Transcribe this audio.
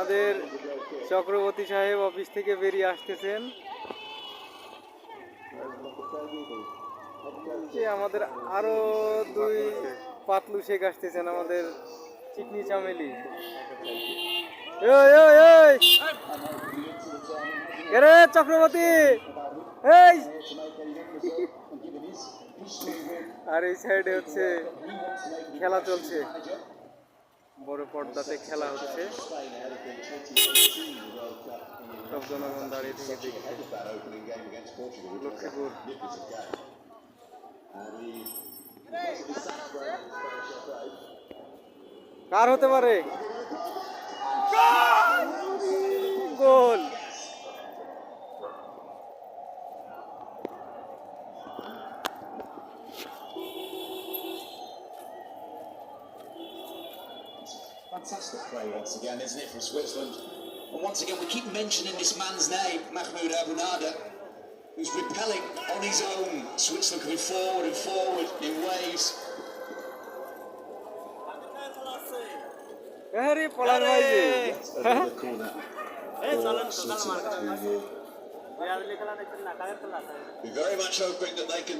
আমাদের চক্রবর্তী সাহেব অফিস থেকে বেরিয়ে আসতেছেন। আমাদের আরো দুই পাতলু শেখ আসতেছেন, আমাদের চিকনি চামেলি। রে চক্রবর্তী, এই আর এই সাইডে হচ্ছে খেলা চলছে, বড় পর্দাতে খেলা হচ্ছে, সব জনগণ দাঁড়িয়ে থেকে দেখছে। লক্ষ্মীপুর কার হতে পারে গোল? Fantastic play once again, isn't it, from Switzerland? And once again, we keep mentioning this man's name, Mahmoud Abunada, who's repelling on his own. Switzerland coming forward and forward in waves. We very much hoping that they can